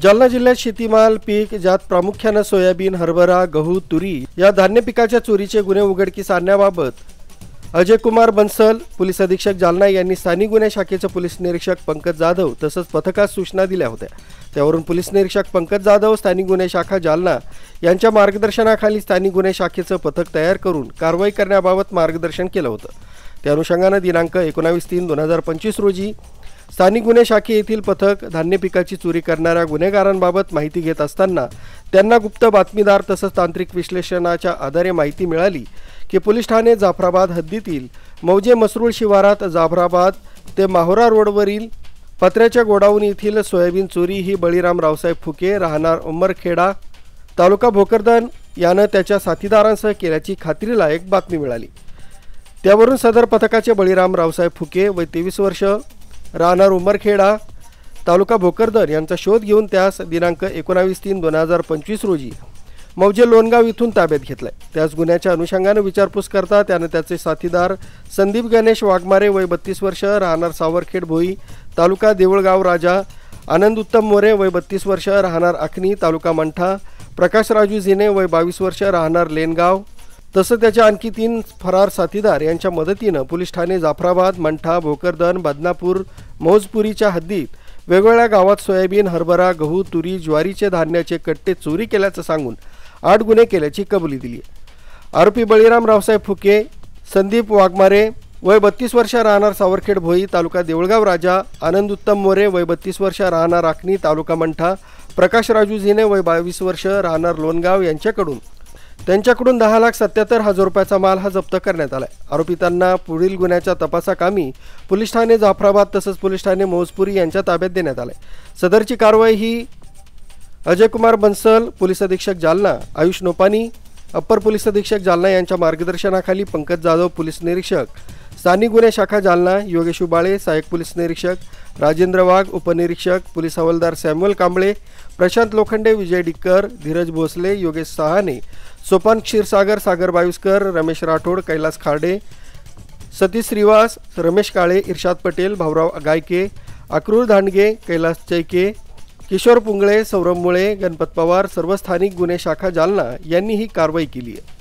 जालना जिल्ह्यात शेतीमाल पीक ज्यात प्रामुख्याने सोयाबीन, हरभरा, गहू, तुरी या धान्य पिकाच्या चोरीचे गुन्हे उघडकीस आणण्याबाबत अजय कुमार बन्सल, पोलीस अधीक्षक जालना यांनी स्थानिक गुन्हे शाखेचे पोलीस निरीक्षक पंकज जाधव तसंच पथकास सूचना दिल्या होत्या। त्यावरून पोलीस निरीक्षक पंकज जाधव, स्थानिक गुन्हे शाखा जालना यांच्या मार्गदर्शनाखाली स्थानिक गुन्हे शाखेचे पथक तयार करून कारवाई करण्याबाबत मार्गदर्शन केलं होतं। त्या अनुषंगाने दिनांक 19/3/2025 रोजी स्थानिक गुन्हे शाखे येथील पथक धान्य पिकाची चोरी करणाऱ्या गुन्हेगारांबाबत माहिती घेत असताना त्यांना गुप्त बातमीदार तसंच तांत्रिक विश्लेषणाच्या आधारे माहिती मिळाली की पोलीस ठाणे जाफराबाद हद्दीतील मौजे मसरूळ शिवारात जाफराबाद ते माहोरा रोडवरील पत्र्याच्या गोडाऊन येथील सोयाबीन चोरी ही बळीराम रावसाहेब फुके राहणार उमरखेडा तालुका भोकरदन यानं त्याच्या साथीदारांसह केल्याची खात्रीलायक बातमी मिळाली। त्यावरून सदर पथकाचे बळीराम रावसाहेब फुके वय 23 वर्ष राहणार उमरखेडा तालुका भोकरदन यांचा शोध घेऊन त्यास दिनांक 19/3/2025 रोजी मौजे लोणगाव इथून ताब्यात घेतलाय। त्याच गुन्ह्याच्या अनुषंगाने विचारपूस करता त्याने त्याचे साथीदार संदीप गणेश वाघमारे वय 32 वर्ष राहणार सावरखेड भोई तालुका देऊळगाव राजा, आनंद उत्तम मोरे वय 32 वर्ष राहणार आखनी तालुका मंठा, प्रकाश राजू झिने वय 22 वर्ष राहणार लेनगाव तसंच त्याच्या आणखी 3 फरार साथीदार यांच्या मदतीनं पोलीस ठाणे जाफराबाद, मंठा, भोकरदन, बदनापूर, मौजपुरीच्या हद्दीत वेगवेगळ्या गावात सोयाबीन, हरभरा, गहू, तुरी, ज्वारीचे धान्याचे कट्टे चोरी केल्याचं सांगून 8 गुन्हे केल्याची कबुली दिली। आरोपी बळीराम रावसाहेब फुके, संदीप वाघमारे वय 32 वर्ष राहणार सावरखेड भोई तालुका देऊळगाव राजा, आनंद उत्तम मोरे वय 32 वर्ष राहणार आखनी तालुका मंठा, प्रकाश राजू झिने वय 22 वर्ष राहणार लोणगाव यांच्याकडून 10,77,000 रुपयाचा माल हा जप्त करण्यात आला। आरोपितांना पुढील गुन्ह्याच्या तपासाकामी पोलीस ठाणे जाफराबाद तसंच पोलीस ठाणे मौजपुरी यांच्या ताब्यात देण्यात आले। सदरची कारवाई ही अजय कुमार बन्सल, पोलीस अधीक्षक जालना, आयुष नोपानी, अप्पर पोलीस अधीक्षक जालना यांच्या मार्गदर्शनाखाली पंकज जाधव, पोलीस निरीक्षक, स्थानिक गुन्हे शाखा जालना, योगेश उबाळे, सहाय्यक पोलीस निरीक्षक, राजेंद्र वाघ, उपनिरीक्षक, पोलीस हवालदार सॅम्युअल कांबळे, प्रशांत लोखंडे, विजय डिक्कर, धीरज भोसले, योगेश सहाने, सोपान क्षीरसागर, सागर बाविस्कर, रमेश राठोड, कैलास खार्डे, सतीश श्रीवास, रमेश काळे, इर्शाद पटेल, भाऊराव गायके, अक्रूर धांडगे, कैलास चैके, किशोर पुंगळे, सौरभ मुळे, गणपत पवार सर्व स्थानिक गुन्हे शाखा जालना यांनी ही कारवाई केली आहे।